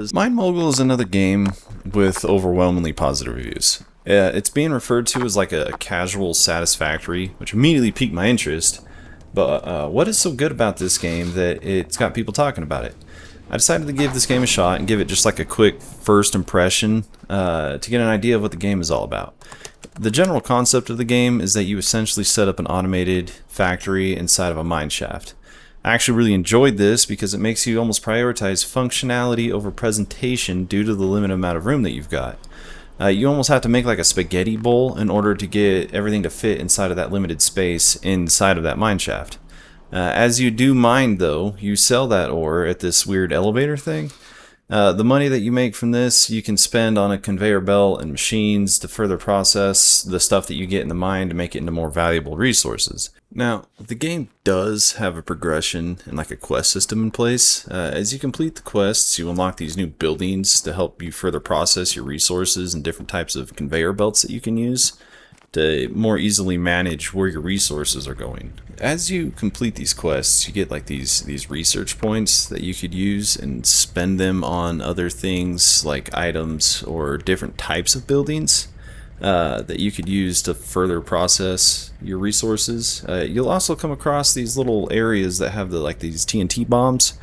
MineMogul is another game with overwhelmingly positive reviews. It's being referred to as like a casual satisfactory, which immediately piqued my interest. But what is so good about this game that it's got people talking about it? I decided to give this game a shot and give it just like a quick first impression to get an idea of what the game is all about. The general concept of the game is that you essentially set up an automated factory inside of a mine shaft. I actually really enjoyed this because it makes you almost prioritize functionality over presentation due to the limited amount of room that you've got. You almost have to make like a spaghetti bowl in order to get everything to fit inside of that limited space inside of that mine shaft. As you do mine though, you sell that ore at this weird elevator thing. The money that you make from this you can spend on a conveyor belt and machines to further process the stuff that you get in the mine to make it into more valuable resources. Now, the game does have a progression and like a quest system in place. As you complete the quests, you unlock these new buildings to help you further process your resources and different types of conveyor belts that you can use to more easily manage where your resources are going. As you complete these quests, you get like these research points that you could use and spend them on other things like items or different types of buildings that you could use to further process your resources. You'll also come across these little areas that have these TNT bombs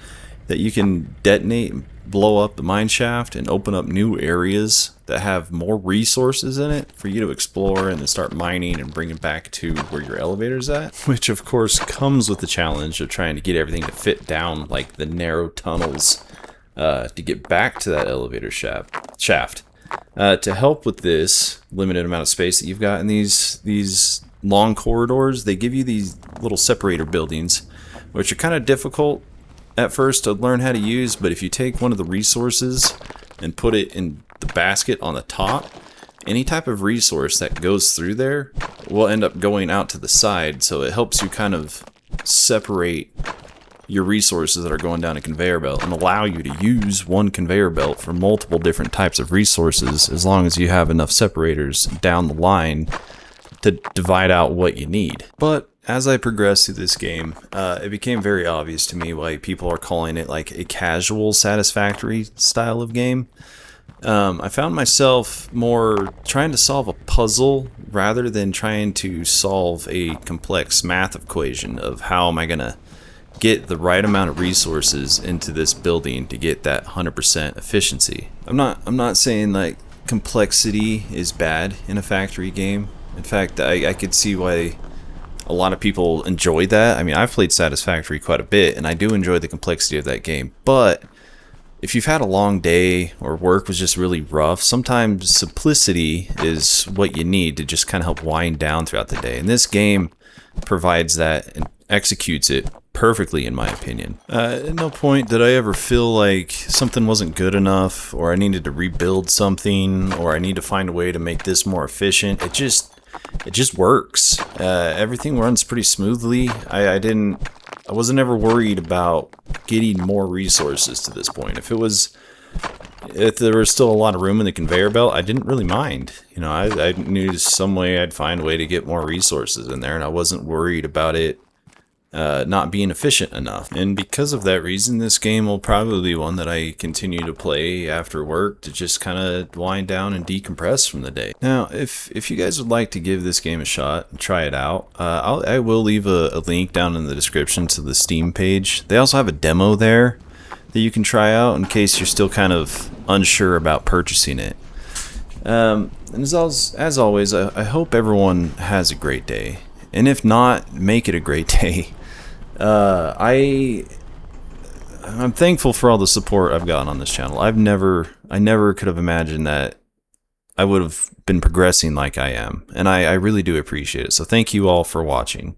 that you can detonate and blow up the mine shaft and open up new areas that have more resources in it for you to explore and then start mining and bring it back to where your elevator's at, which of course comes with the challenge of trying to get everything to fit down like the narrow tunnels to get back to that elevator shaft. To help with this limited amount of space that you've got in these long corridors, they give you these little separator buildings, which are kind of difficult at first to learn how to use, but if you take one of the resources and put it in the basket on the top, any type of resource that goes through there will end up going out to the side, so it helps you kind of separate your resources that are going down a conveyor belt and allow you to use one conveyor belt for multiple different types of resources as long as you have enough separators down the line to divide out what you need. But as I progressed through this game, it became very obvious to me why people are calling it like a casual satisfactory style of game. I found myself more trying to solve a puzzle rather than trying to solve a complex math equation of how am I gonna get the right amount of resources into this building to get that 100% efficiency. I'm not saying like complexity is bad in a factory game. In fact, I could see why a lot of people enjoy that. I mean, I've played Satisfactory quite a bit, and I do enjoy the complexity of that game. But if you've had a long day or work was just really rough, sometimes simplicity is what you need to just kind of help wind down throughout the day. And this game provides that and executes it perfectly, in my opinion. At no point did I ever feel like something wasn't good enough, or I needed to rebuild something, or I need to find a way to make this more efficient. It just works. Everything runs pretty smoothly. I wasn't ever worried about getting more resources to this point. If there was still a lot of room in the conveyor belt, I didn't really mind. You know, I knew some way I'd find a way to get more resources in there, and I wasn't worried about it not being efficient enough. And because of that reason, this game will probably be one that I continue to play after work to just kind of wind down and decompress from the day. Now, if you guys would like to give this game a shot and try it out, I will leave a link down in the description to the Steam page. They also have a demo there that you can try out in case you're still kind of unsure about purchasing it. And as always, I hope everyone has a great day. And if not, make it a great day. I'm thankful for all the support I've gotten on this channel. I never could have imagined that I would have been progressing like I am, and I really do appreciate it. So thank you all for watching.